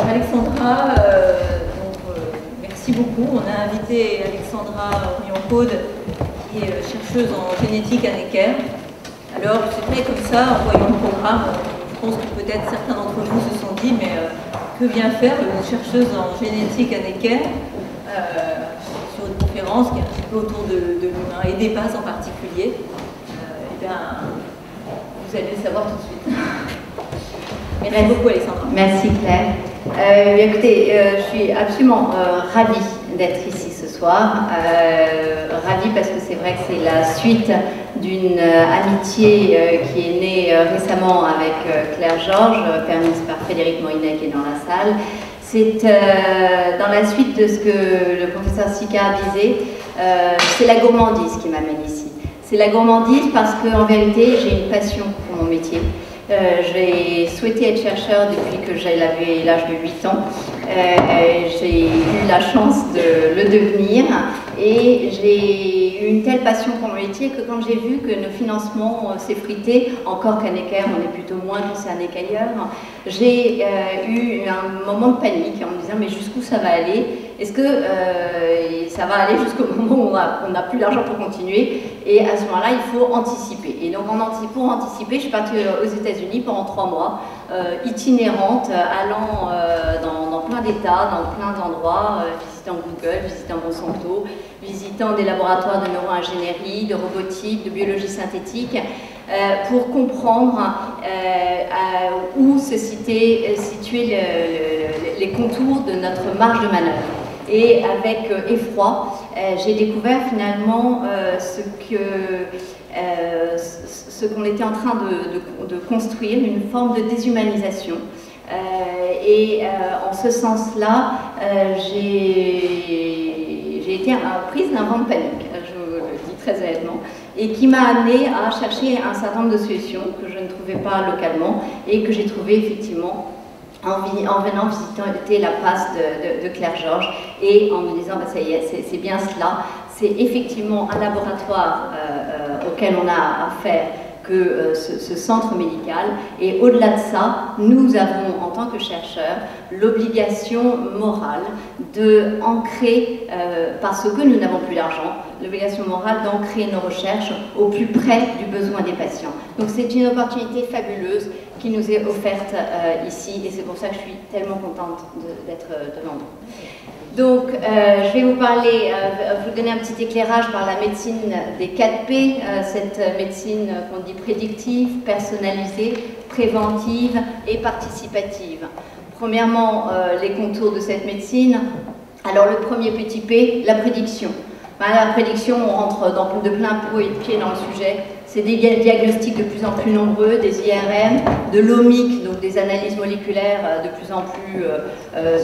Alexandra, merci beaucoup. On a invité Alexandra Orion-Caude, qui est chercheuse en génétique à Necker. Alors, c'est vrai comme ça, en voyant le programme, je pense que peut-être certains d'entre vous se sont dit, mais que vient faire une chercheuse en génétique à Necker sur une conférence qui est un petit peu autour de l'humain et des bases en particulier. Eh bien, vous allez le savoir tout de suite. Merci beaucoup, Alexandra. Merci, Claire. Écoutez, je suis absolument ravie d'être ici ce soir. Ravie parce que c'est vrai que c'est la suite d'une amitié qui est née récemment avec Claire Georges, permise par Frédéric Moïnet qui est dans la salle. C'est dans la suite de ce que le professeur Sicard disait, c'est la gourmandise qui m'amène ici. C'est la gourmandise parce qu'en vérité, j'ai une passion pour mon métier. J'ai souhaité être chercheur depuis que j'avais l'âge de 8 ans. J'ai eu la chance de le devenir et j'ai eu une telle passion pour mon métier que quand j'ai vu que nos financements s'effritaient, encore qu'à Necker on est plutôt moins concernés qu'ailleurs, j'ai eu un moment de panique en me disant mais jusqu'où ça va aller? Est-ce que ça va aller jusqu'au moment où on n'a plus l'argent pour continuer? Et à ce moment-là, il faut anticiper. Et donc pour anticiper, je suis partie aux États-Unis pendant 3 mois, itinérante, allant dans plein d'États, dans plein d'endroits, visitant Google, visitant Monsanto, visitant des laboratoires de neuroingénierie, de robotique, de biologie synthétique, pour comprendre où se situaient les contours de notre marge de manœuvre. Et avec effroi, j'ai découvert finalement ce qu'on était en train de construire, une forme de déshumanisation. En ce sens-là, j'ai été prise d'un vent de panique, je vous le dis très honnêtement, et qui m'a amenée à chercher un certain nombre de solutions que je ne trouvais pas localement et que j'ai trouvé effectivement en venant visiter la place de Claire Georges et en me disant bah, ça y est, c'est bien cela, c'est effectivement un laboratoire auquel on a affaire que ce centre médical, et au-delà de ça, nous avons en tant que chercheurs l'obligation morale d'ancrer, parce que nous n'avons plus d'argent, l'obligation morale d'ancrer nos recherches au plus près du besoin des patients. Donc c'est une opportunité fabuleuse qui nous est offerte ici, et c'est pour ça que je suis tellement contente d'être devant vous. Donc, je vais vous parler, vous donner un petit éclairage par la médecine des 4P, cette médecine qu'on dit prédictive, personnalisée, préventive et participative. Premièrement, les contours de cette médecine. Alors, le premier petit P, la prédiction. La prédiction, on rentre de plein pied dans le sujet. C'est des diagnostics de plus en plus nombreux, des IRM, de l'omique, donc des analyses moléculaires de plus en plus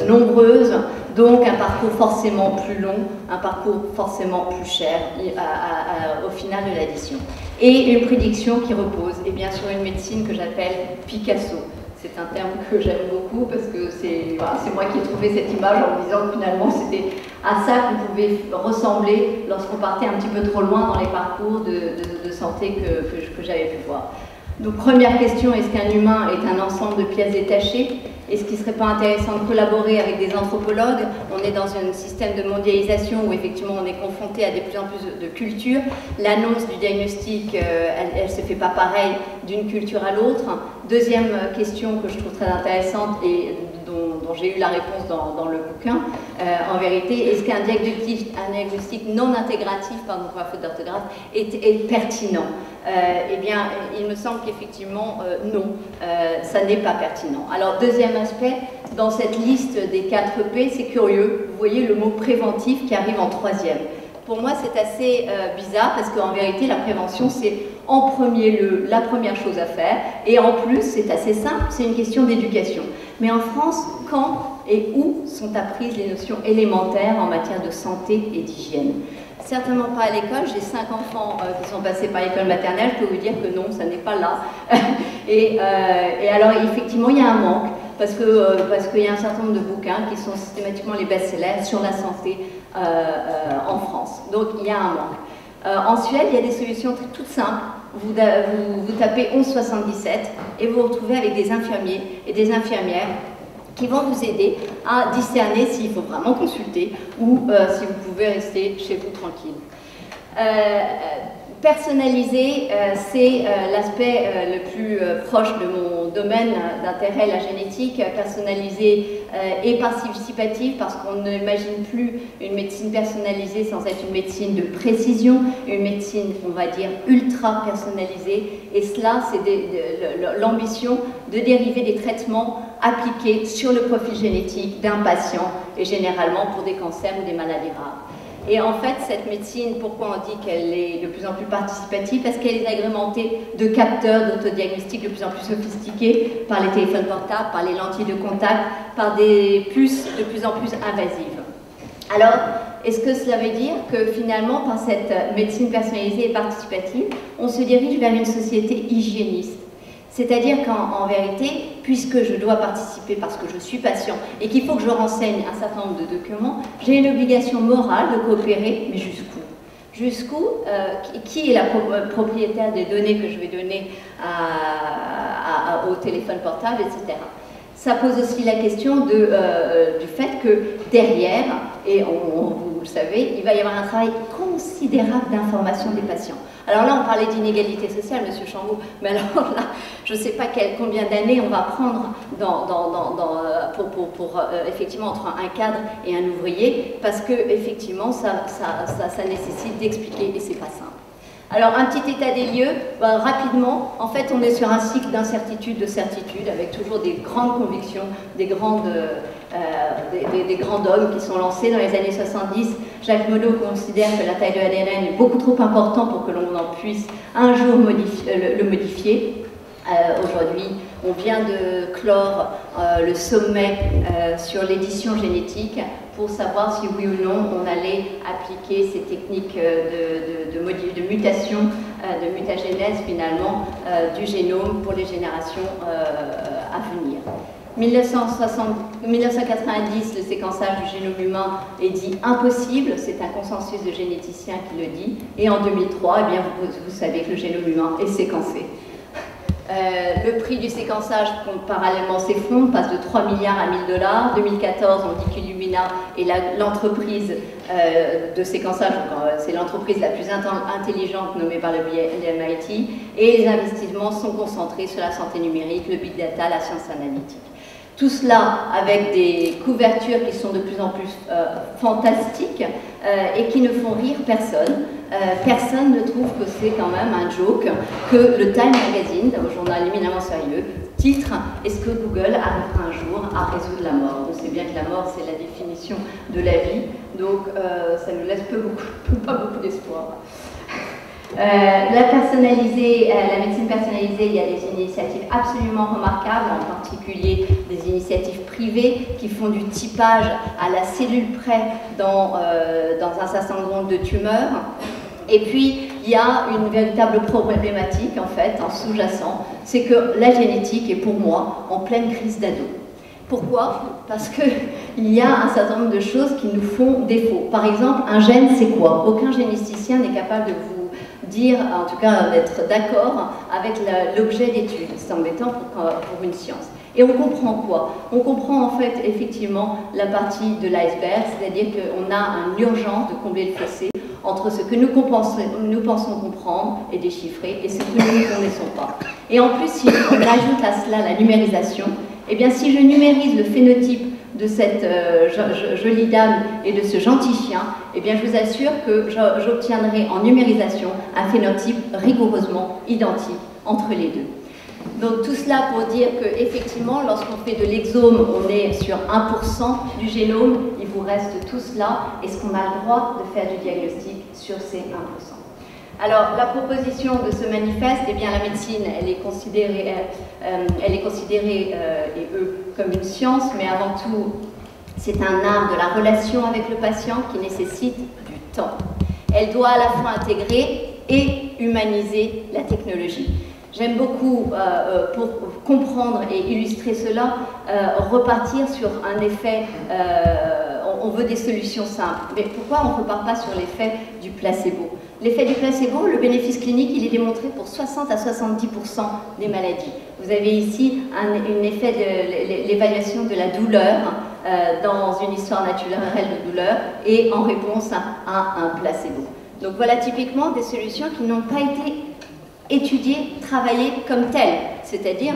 nombreuses, donc un parcours forcément plus long, un parcours forcément plus cher au final de l'addition. Et une prédiction qui repose eh bien, sur une médecine que j'appelle Picasso. C'est un terme que j'aime beaucoup parce que c'est moi qui ai trouvé cette image en me disant que finalement c'était à ça qu'on pouvait ressembler lorsqu'on partait un petit peu trop loin dans les parcours de santé que j'avais pu voir. Donc première question, est-ce qu'un humain est un ensemble de pièces détachées? Est-ce qu'il ne serait pas intéressant de collaborer avec des anthropologues? On est dans un système de mondialisation où effectivement on est confronté à de plus en plus de cultures. L'annonce du diagnostic, elle ne se fait pas pareil d'une culture à l'autre. Deuxième question que je trouve très intéressante et dont j'ai eu la réponse dans le bouquin, en vérité, est-ce qu'un diagnostic non intégratif, pardon pour la faute d'orthographe, est pertinent? Eh bien, il me semble qu'effectivement, non, ça n'est pas pertinent. Alors, deuxième aspect, dans cette liste des 4P, c'est curieux, vous voyez le mot préventif qui arrive en troisième. Pour moi, c'est assez bizarre parce qu'en vérité, la prévention, c'est en premier lieu la première chose à faire et en plus, c'est assez simple, c'est une question d'éducation. Mais en France, quand et où sont apprises les notions élémentaires en matière de santé et d'hygiène? Certainement pas à l'école. J'ai 5 enfants qui sont passés par l'école maternelle. Je peux vous dire que non, ça n'est pas là. et alors, effectivement, il y a un manque parce qu'il y a un certain nombre de bouquins qui sont systématiquement les best-sellers sur la santé en France. Donc, il y a un manque. En Suède, il y a des solutions toutes simples. Vous tapez 1177 et vous vous retrouvez avec des infirmiers et des infirmières qui vont vous aider à discerner s'il faut vraiment consulter ou si vous pouvez rester chez vous tranquille. Personnaliser, c'est l'aspect le plus proche de mon domaine d'intérêt, la génétique. Personnalisée et participative, parce qu'on n'imagine plus une médecine personnalisée sans être une médecine de précision, une médecine, on va dire, ultra personnalisée. Et cela, c'est l'ambition de dériver des traitements appliqués sur le profil génétique d'un patient, et généralement pour des cancers ou des maladies rares. Et en fait, cette médecine, pourquoi on dit qu'elle est de plus en plus participative? Parce qu'elle est agrémentée de capteurs d'autodiagnostic de plus en plus sophistiqués, par les téléphones portables, par les lentilles de contact, par des puces de plus en plus invasives. Alors, est-ce que cela veut dire que finalement, par cette médecine personnalisée et participative, on se dirige vers une société hygiéniste? C'est-à-dire qu'en vérité, puisque je dois participer parce que je suis patient et qu'il faut que je renseigne un certain nombre de documents, j'ai une obligation morale de coopérer, mais jusqu'où? Jusqu'où? Qui est la propriétaire des données que je vais donner au téléphone portable, etc. Ça pose aussi la question du fait que derrière, et vous le savez, il va y avoir un travail considérable d'information des patients. Alors là, on parlait d'inégalité sociale, Monsieur Chambaud, mais alors là, je ne sais pas combien d'années on va prendre pour effectivement entre un cadre et un ouvrier, parce que effectivement, ça nécessite d'expliquer et c'est pas simple. Alors, un petit état des lieux, rapidement, en fait, on est sur un cycle d'incertitude, de certitude, avec toujours des grandes convictions, des grands dogmes qui sont lancés dans les années 70. Jacques Monod considère que la taille de l'ADN est beaucoup trop importante pour que l'on en puisse un jour le modifier. Aujourd'hui, on vient de clore le sommet sur l'édition génétique pour savoir si oui ou non on allait appliquer ces techniques de mutation, de mutagénèse finalement du génome pour les générations à venir. 1990, le séquençage du génome humain est dit impossible, c'est un consensus de généticiens qui le dit, et en 2003, eh bien, vous savez que le génome humain est séquencé. Le prix du séquençage parallèlement s'effondre, passe de 3 milliards à 1 000 $. 2014, on dit qu'Illumina est l'entreprise de séquençage, c'est l'entreprise la plus intelligente nommée par le MIT, et les investissements sont concentrés sur la santé numérique, le big data, la science analytique. Tout cela avec des couvertures qui sont de plus en plus fantastiques et qui ne font rire personne. Personne ne trouve que c'est quand même un joke que le Time Magazine, un journal éminemment sérieux, titre « Est-ce que Google arrivera un jour à résoudre la mort ?» On sait bien que la mort, c'est la définition de la vie, donc ça ne laisse pas beaucoup d'espoir. La médecine personnalisée, il y a des initiatives absolument remarquables, en particulier des initiatives privées qui font du typage à la cellule près dans un certain nombre de tumeurs. Et puis, il y a une véritable problématique, en fait, en sous-jacent, c'est que la génétique est pour moi en pleine crise d'ado. Pourquoi? Parce qu'il y a un certain nombre de choses qui nous font défaut. Par exemple, un gène, c'est quoi? Aucun généticien n'est capable de vous dire, en tout cas d'être d'accord avec l'objet d'étude. C'est embêtant pour une science. Et on comprend quoi? On comprend en fait effectivement la partie de l'iceberg, c'est-à-dire qu'on a une urgence de combler le fossé entre ce que nous pensons comprendre et déchiffrer et ce que nous ne connaissons pas. Et en plus, si on ajoute à cela la numérisation, eh bien si je numérise le phénotype de cette jolie dame et de ce gentil chien, eh bien je vous assure que j'obtiendrai en numérisation un phénotype rigoureusement identique entre les deux. Donc tout cela pour dire qu'effectivement, lorsqu'on fait de l'exome, on est sur 1% du génome, il vous reste tout cela. Est-ce qu'on a le droit de faire du diagnostic sur ces 1%? Alors, la proposition de ce manifeste, eh bien, la médecine, elle est considérée et eux, comme une science, mais avant tout, c'est un art de la relation avec le patient qui nécessite du temps. Elle doit à la fois intégrer et humaniser la technologie. J'aime beaucoup, pour comprendre et illustrer cela, repartir sur un effet, on veut des solutions simples. Mais pourquoi on ne repart pas sur l'effet du placebo? L'effet du placebo, le bénéfice clinique, il est démontré pour 60 à 70% des maladies. Vous avez ici un effet de l'évaluation de la douleur dans une histoire naturelle de douleur et en réponse à un placebo. Donc voilà typiquement des solutions qui n'ont pas été étudiées, travaillées comme telles, c'est-à-dire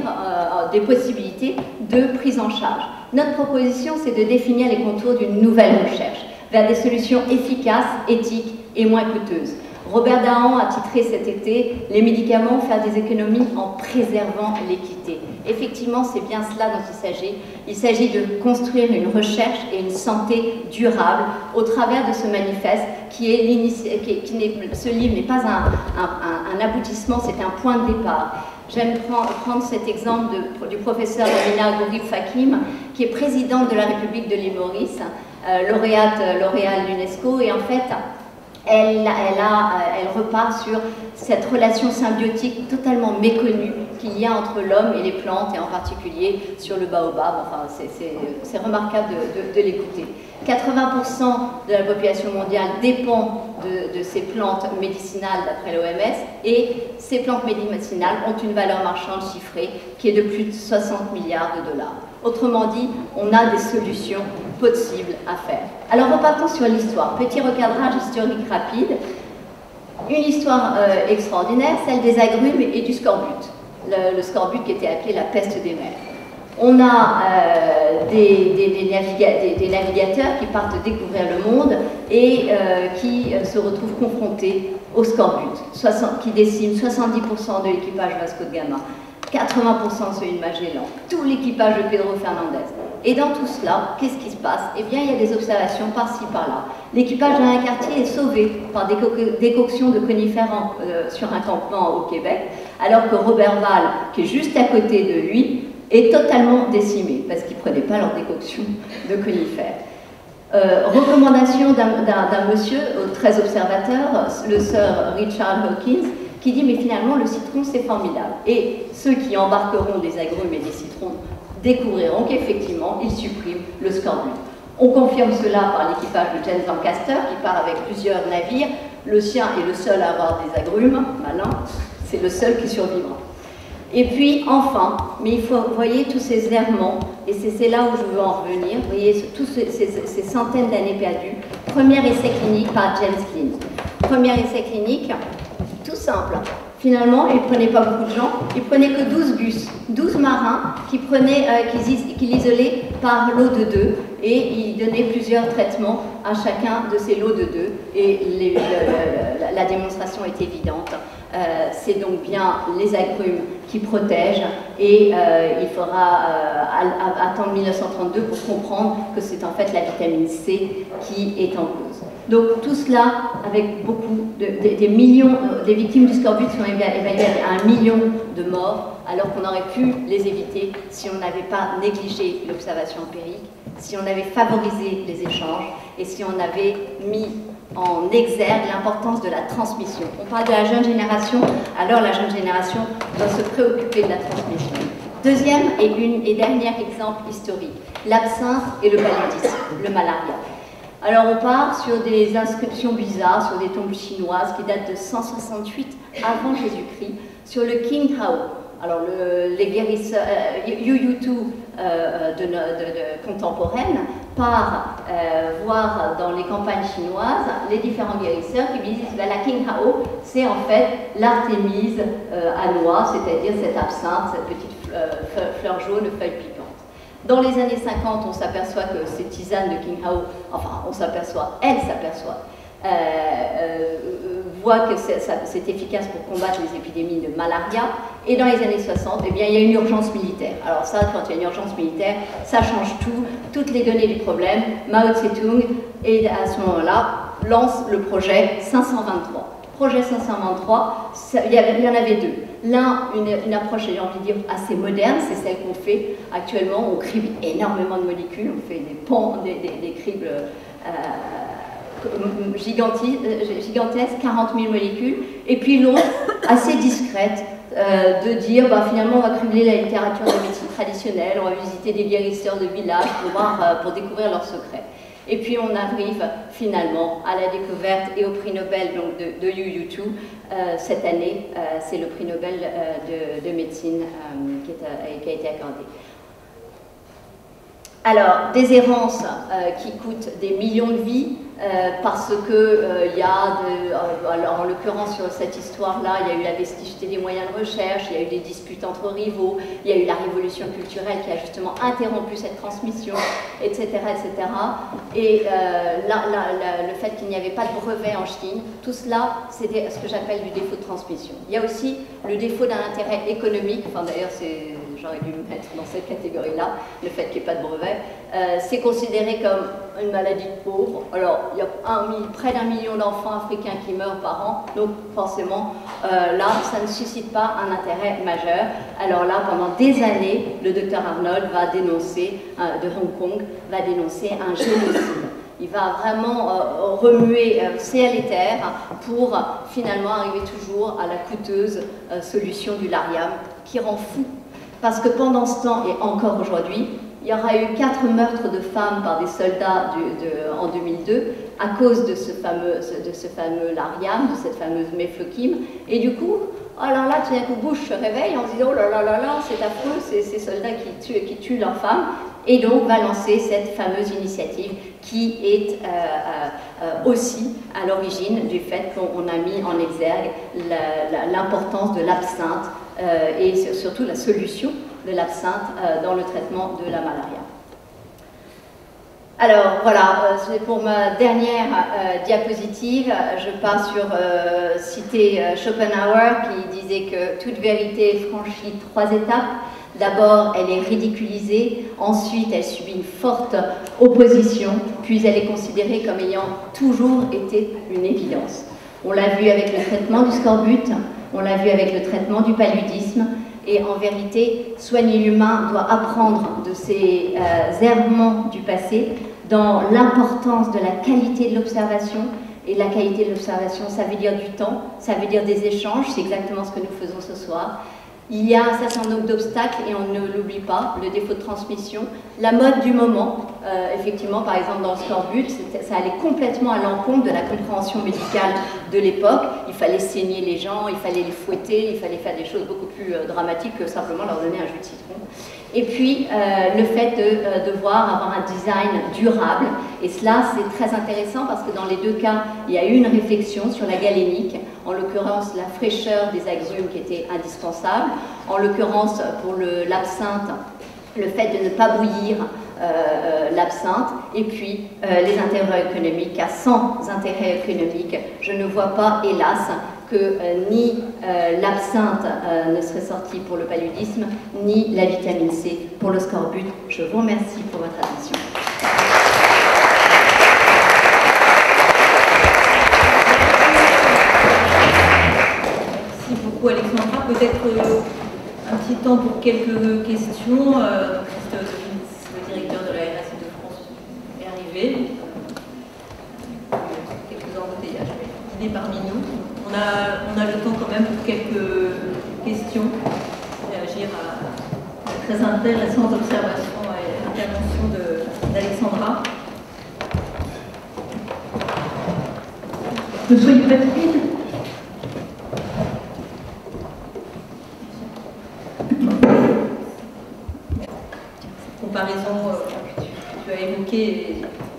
des possibilités de prise en charge. Notre proposition, c'est de définir les contours d'une nouvelle recherche vers des solutions efficaces, éthiques et moins coûteuses. Robert Dahan a titré cet été « Les médicaments, faire des économies en préservant l'équité ». Effectivement, c'est bien cela dont il s'agit. Il s'agit de construire une recherche et une santé durable au travers de ce manifeste ce livre n'est pas un aboutissement, c'est un point de départ. J'aime prendre cet exemple du professeur Amina Ghourib-Fakim, qui est présidente de la République de l'île Maurice, lauréate de l'UNESCO, et en fait, elle repart sur cette relation symbiotique totalement méconnue qu'il y a entre l'homme et les plantes, et en particulier sur le baobab. Enfin, c'est remarquable de l'écouter. 80% de la population mondiale dépend de ces plantes médicinales d'après l'OMS, et ces plantes médicinales ont une valeur marchande chiffrée qui est de plus de 60 milliards de dollars. Autrement dit, on a des solutions possibles à faire. Alors repartons sur l'histoire. Petit recadrage historique rapide. Une histoire extraordinaire, celle des agrumes et du scorbut. Le scorbut qui était appelé la peste des mers. On a des navigateurs qui partent découvrir le monde et qui se retrouvent confrontés au scorbut, qui décime 70% de l'équipage Vasco de Gama, 80% de celui de Magellan, tout l'équipage de Pedro Fernandez. Et dans tout cela, qu'est-ce qui se passe? Eh bien, il y a des observations par-ci, par-là. L'équipage d'Alain Cartier est sauvé par des décoctions de conifères sur un campement au Québec, alors que Robert Val, qui est juste à côté de lui, est totalement décimé, parce qu'ils ne prenaient pas leur décoction de conifères. Recommandation d'un monsieur très observateur, le Sir Richard Hawkins, qui dit « mais finalement le citron c'est formidable ». Et ceux qui embarqueront des agrumes et des citrons découvriront qu'effectivement ils suppriment le scorbut. On confirme cela par l'équipage de James Lancaster qui part avec plusieurs navires. Le sien est le seul à avoir des agrumes, malin, c'est le seul qui survivra. Et puis enfin, mais il faut, vous voyez tous ces errements, et c'est là où je veux en revenir, vous voyez tous ces centaines d'années perdues. Premier essai clinique par James Clean. Premier essai clinique, tout simple. Finalement, il ne prenait pas beaucoup de gens, il ne prenait que 12 bus, 12 marins qui l'isolaient par lot de 2 et il donnait plusieurs traitements à chacun de ces lots de 2 et la démonstration est évidente. C'est donc bien les agrumes qui protègent et il faudra attendre 1932 pour comprendre que c'est en fait la vitamine C qui est en cause. Donc tout cela avec beaucoup des millions, des victimes du scorbut sont évaluées à 1 million de morts, alors qu'on aurait pu les éviter si on n'avait pas négligé l'observation empirique, si on avait favorisé les échanges et si on avait mis en exergue l'importance de la transmission. On parle de la jeune génération, alors la jeune génération doit se préoccuper de la transmission. Deuxième et dernier exemple historique, l'absinthe et le paludisme, le malaria. Alors on part sur des inscriptions bizarres, sur des tombes chinoises qui datent de 168 avant Jésus-Christ, sur le King Hao. Alors les guérisseurs, Yu Tu contemporaine part voir dans les campagnes chinoises les différents guérisseurs qui disent que la King Hao, c'est en fait l'Artémise à noix, c'est-à-dire cette absinthe, cette petite fleur jaune, feuille piquante. Dans les années 50, on s'aperçoit que ces tisanes de King Hao, enfin on s'aperçoit, elle s'aperçoit, voit que c'est efficace pour combattre les épidémies de malaria. Et dans les années 60, eh bien, il y a une urgence militaire. Alors ça, quand il y a une urgence militaire, ça change tout, toutes les données du problème. Mao Tse-tung, et à ce moment-là, lance le projet 523. Projet 523, il y en avait deux. L'un, une approche, j'ai envie de dire, assez moderne, c'est celle qu'on fait actuellement. On crible énormément de molécules, on fait des cribles gigantesques, 40 000 molécules. Et puis l'autre, assez discrète, de dire finalement on va cribler la littérature de médecine traditionnelle, on va visiter des guérisseurs de village pour découvrir leurs secrets. Et puis on arrive finalement à la découverte et au prix Nobel donc, de Yu Yu-tu. Cette année, c'est le prix Nobel de médecine qui a été accordé. Alors, des errances qui coûtent des millions de vies, parce que il y a, alors en l'occurrence sur cette histoire-là, il y a eu la vesticité des moyens de recherche, il y a eu des disputes entre rivaux, il y a eu la révolution culturelle qui a justement interrompu cette transmission, etc. etc. Et le fait qu'il n'y avait pas de brevet en Chine, tout cela, c'était ce que j'appelle du défaut de transmission. Il y a aussi le défaut d'un intérêt économique, enfin d'ailleurs j'aurais dû me mettre dans cette catégorie-là, le fait qu'il n'y ait pas de brevet. C'est considéré comme une maladie de pauvre. Alors, il y a près d'1 million d'enfants africains qui meurent par an, donc forcément, là, ça ne suscite pas un intérêt majeur. Alors là, pendant des années, le docteur Arnold va dénoncer, de Hong Kong, va dénoncer un génocide. Il va vraiment remuer ciel et terre pour finalement arriver toujours à la coûteuse solution du Lariam, qui rend fou. Parce que pendant ce temps, et encore aujourd'hui, il y aura eu 4 meurtres de femmes par des soldats en 2002 à cause de ce fameux Lariam, de cette fameuse Mefloquim. Et du coup, alors là, tout d'un coup, Bush se réveille en se disant « Oh là là là là, c'est affreux, ces soldats qui tuent leurs femmes ». Et donc va lancer cette fameuse initiative qui est aussi à l'origine du fait qu'on a mis en exergue l'importance de l'absinthe et surtout la solution de l'absinthe dans le traitement de la malaria. Alors voilà, c'est pour ma dernière diapositive. Je pars sur citer Schopenhauer qui disait que toute vérité franchit 3 étapes. D'abord, elle est ridiculisée, ensuite elle subit une forte opposition, puis elle est considérée comme ayant toujours été une évidence. On l'a vu avec le traitement du scorbut, on l'a vu avec le traitement du paludisme, et en vérité, soigner l'humain doit apprendre de ces errements du passé dans l'importance de la qualité de l'observation. Et la qualité de l'observation, ça veut dire du temps, ça veut dire des échanges, c'est exactement ce que nous faisons ce soir. Il y a un certain nombre d'obstacles et on ne l'oublie pas, le défaut de transmission, la mode du moment, effectivement par exemple dans le scorbut, ça allait complètement à l'encontre de la compréhension médicale de l'époque, il fallait saigner les gens, il fallait les fouetter, il fallait faire des choses beaucoup plus dramatiques que simplement leur donner un jus de citron. Et puis le fait de devoir avoir un design durable, et cela c'est très intéressant parce que dans les 2 cas, il y a eu une réflexion sur la galénique, en l'occurrence la fraîcheur des agrumes qui était indispensable, en l'occurrence pour l'absinthe, le fait de ne pas bouillir l'absinthe, et puis les intérêts économiques, car sans intérêt économique, je ne vois pas, hélas, que ni l'absinthe ne serait sortie pour le paludisme, ni la vitamine C pour le scorbut. Je vous remercie pour votre attention. Merci beaucoup Alexandra. Peut-être un petit temps pour quelques questions. Christophe, le directeur de la RAC de France, est arrivé. Quelques embouteillages, mais il est parmi nous. On a le temps quand même pour quelques questions, réagir à la très intéressante observation et intervention d'Alexandra. Ne soyez pas timide. Comparaison que tu as évoquée,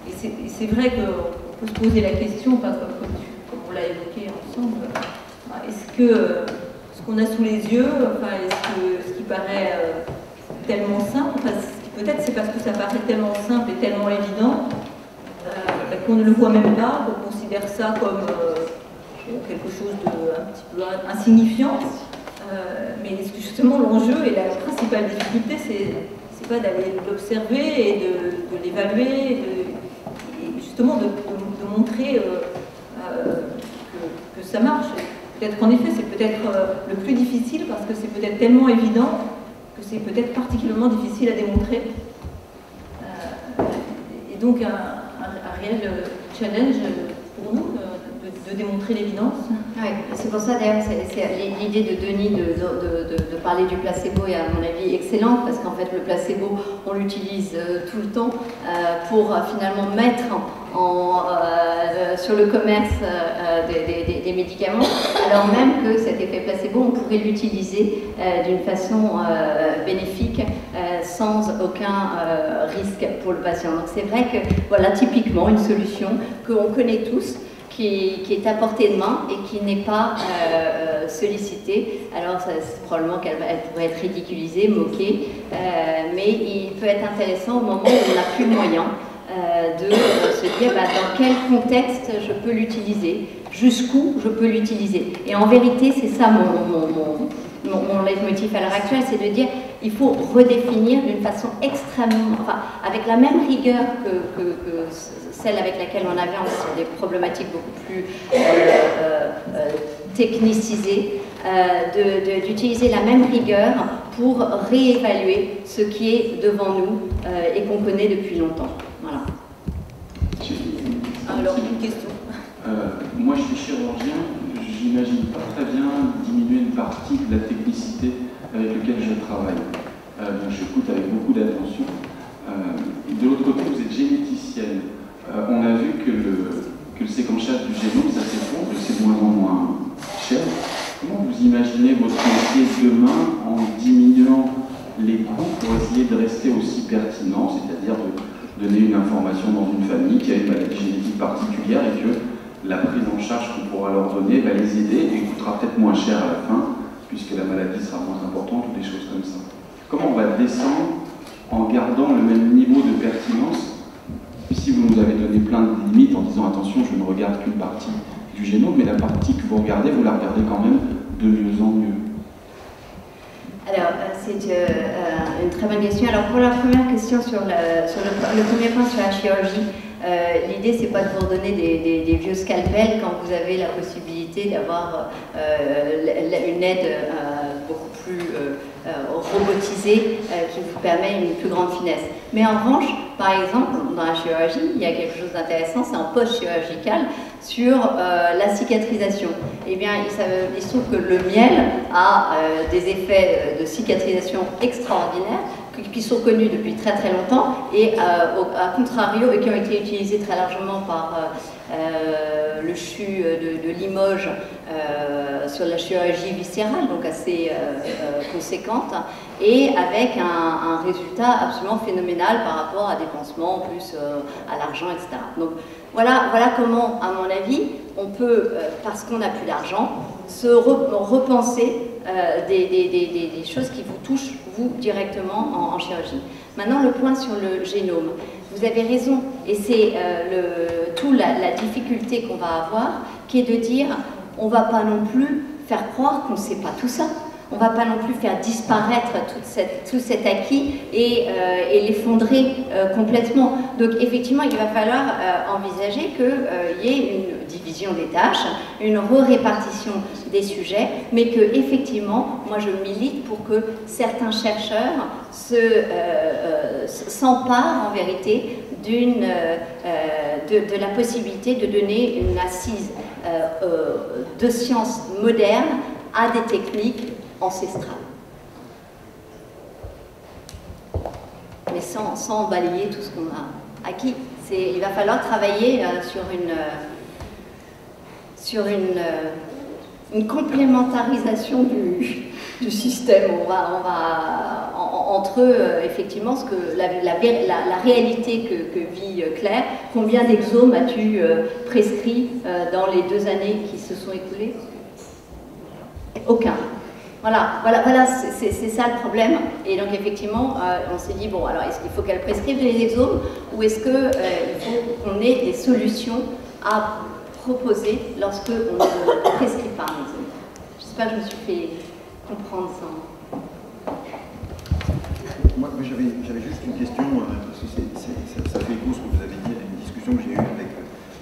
et c'est vrai qu'on peut se poser la question, comme on l'a évoqué ensemble, est-ce que ce qu'on a sous les yeux, est-ce que ce qui paraît tellement simple, peut-être c'est parce que ça paraît tellement simple et tellement évident qu'on ne le voit même pas, qu'on considère ça comme quelque chose de un petit peu insignifiant, mais est-ce que justement l'enjeu et la principale difficulté, c'est pas d'aller l'observer et de l'évaluer, et justement de montrer que ça marche. Peut-être qu'en effet, c'est peut-être le plus difficile parce que c'est peut-être tellement évident que c'est peut-être particulièrement difficile à démontrer. Et donc un réel challenge pour nous de de démontrer l'évidence. Oui, c'est pour ça d'ailleurs, l'idée de Denis de parler du placebo est à mon avis excellente, parce qu'en fait le placebo, on l'utilise tout le temps pour finalement mettre sur le commerce des médicaments, alors même que cet effet placebo, on pourrait l'utiliser d'une façon bénéfique sans aucun risque pour le patient. Donc c'est vrai que voilà typiquement une solution qu'on connaît tous, qui est à portée de main et qui n'est pas sollicitée. Alors probablement qu'elle pourrait être ridiculisée, moquée, mais il peut être intéressant au moment où on n'a plus le moyen de se dire dans quel contexte je peux l'utiliser, jusqu'où je peux l'utiliser. Et en vérité, c'est ça mon leitmotiv à l'heure actuelle, c'est de dire il faut redéfinir d'une façon extrêmement, enfin, avec la même rigueur que celle avec laquelle on avait sur des problématiques beaucoup plus technicisées, d'utiliser la même rigueur pour réévaluer ce qui est devant nous et qu'on connaît depuis longtemps. Voilà. Alors, une question. Moi, je suis chirurgien, j'imagine pas très bien diminuer une partie de la technicité avec laquelle je travaille. Donc, j'écoute avec beaucoup d'attention. De l'autre côté, vous êtes généticienne. On a vu que le séquençage du génome, ça s'effondre, c'est de moins en moins cher. Comment vous imaginez votre métier demain en diminuant les coûts pour essayer de rester aussi pertinent, c'est-à-dire de donner une information dans une famille qui a une maladie génétique particulière et que la prise en charge qu'on pourra leur donner va les aider et coûtera peut-être moins cher à la fin, puisque la maladie sera moins importante ou des choses comme ça. Comment on va descendre en gardant le même niveau de pertinence si vous nous avez donné plein de limites en disant attention, je ne regarde qu'une partie du génome, mais la partie que vous regardez quand même de mieux en mieux. Alors, c'est une très bonne question. Alors, pour la première question sur le premier point sur la chirurgie, l'idée, c'est pas de vous redonner des vieux scalpels quand vous avez la possibilité d'avoir une aide beaucoup plus robotisée qui vous permet une plus grande finesse. Mais en revanche, par exemple, dans la chirurgie, il y a quelque chose d'intéressant, c'est en post-chirurgical, sur la cicatrisation. Eh bien, il se trouve que le miel a des effets de cicatrisation extraordinaires qui sont connus depuis très très longtemps et à contrario, et qui ont été utilisés très largement par le CHU de Limoges sur la chirurgie viscérale, donc assez conséquente, et avec un résultat absolument phénoménal par rapport à des pansements, en plus à l'argent, etc. Donc voilà comment, à mon avis, on peut, parce qu'on n'a plus d'argent, se repenser des choses qui vous touchent, vous, directement en chirurgie. Maintenant, le point sur le génome. Vous avez raison, et c'est la difficulté qu'on va avoir, qui est de dire, on ne va pas non plus faire croire qu'on ne sait pas tout ça. On ne va pas non plus faire disparaître tout cet acquis et l'effondrer complètement. Donc effectivement, il va falloir envisager qu'il y ait une division des tâches, une répartition des sujets, mais que effectivement, moi je milite pour que certains chercheurs s'emparent en vérité de la possibilité de donner une assise de sciences modernes à des techniques ancestrales. Mais sans balayer tout ce qu'on a acquis. Il va falloir travailler sur une complémentarisation du système. On va entre effectivement la réalité que vit Claire. Combien d'exomes as-tu prescrit dans les 2 années qui se sont écoulées? Aucun. Voilà, c'est ça le problème. Et donc effectivement, on s'est dit, bon, alors est-ce qu'il faut qu'elle prescrive les exomes ou est-ce qu'il faut qu'on ait des solutions à proposer lorsque on ne prescrit pas un exome? J'espère que je me suis fait comprendre ça. Moi j'avais juste une question, parce que ça fait écho ce que vous avez dit à une discussion que j'ai eue avec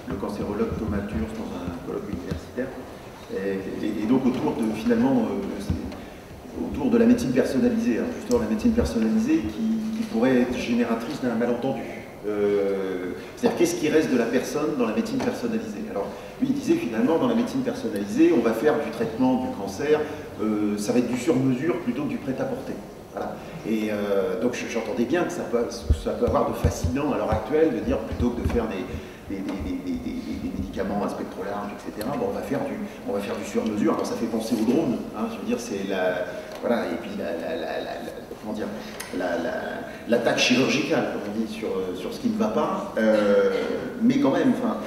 le cancérologue Thomas Thurs dans un colloque universitaire. Et donc autour de la médecine personnalisée, justement la médecine personnalisée qui pourrait être génératrice d'un malentendu. C'est-à-dire, qu'est-ce qui reste de la personne dans la médecine personnalisée? Alors, lui, il disait finalement, dans la médecine personnalisée, on va faire du traitement du cancer, ça va être du sur-mesure plutôt que du prêt-à-porter. Voilà. Et donc, j'entendais bien que ça peut avoir de fascinant à l'heure actuelle de dire, plutôt que de faire des médicaments à spectre large, etc., bon, on va faire du sur-mesure. Alors, ça fait penser au drone, hein, je veux dire, c'est la... Voilà, et puis comment dire, l'attaque chirurgicale, comme on dit, sur ce qui ne va pas, mais quand même, enfin,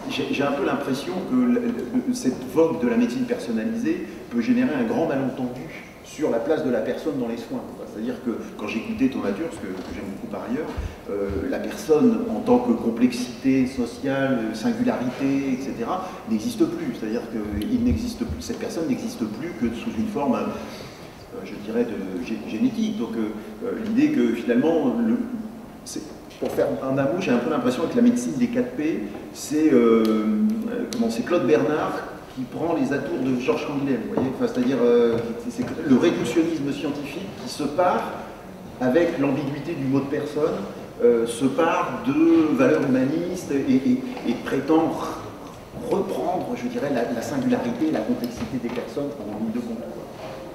j'ai un peu l'impression que cette vogue de la médecine personnalisée peut générer un grand malentendu sur la place de la personne dans les soins. C'est-à-dire que quand j'écoutais Thomas Turst, que j'aime beaucoup par ailleurs, la personne en tant que complexité sociale, singularité, etc., n'existe plus. C'est-à-dire que cette personne n'existe plus que sous une forme, je dirais, de génétique. Donc l'idée que finalement, pour faire un mot, j'ai un peu l'impression que la médecine des 4P, c'est Claude Bernard qui prend les atours de Georges Canguilhem, vous voyez, enfin, c'est-à-dire c'est le réductionnisme scientifique qui se part avec l'ambiguïté du mot de personne, se part de valeurs humanistes et prétend reprendre, je dirais, la singularité et la complexité des personnes en ligne de compte.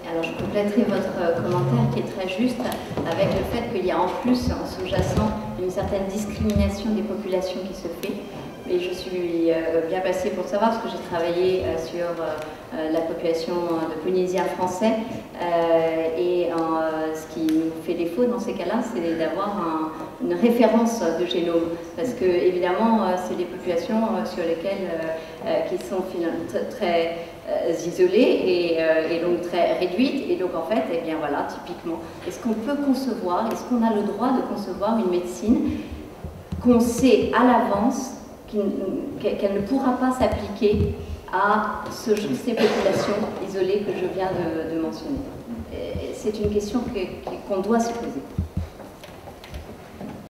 Alors je compléterai votre commentaire qui est très juste avec le fait qu'il y a en plus, en sous-jacent, une certaine discrimination des populations qui se fait. Et je suis bien placée pour savoir, parce que j'ai travaillé sur la population de Polynésiens français. Et ce qui nous fait défaut dans ces cas-là, c'est d'avoir une référence de génome. Parce que, évidemment, c'est des populations sur lesquelles, qui sont très isolées et donc très réduites. Et donc, en fait, eh bien voilà, typiquement, est-ce qu'on peut concevoir, est-ce qu'on a le droit de concevoir une médecine qu'on sait à l'avance qu'elle ne pourra pas s'appliquer à ces populations isolées que je viens de mentionner. C'est une question qu'on doit se poser.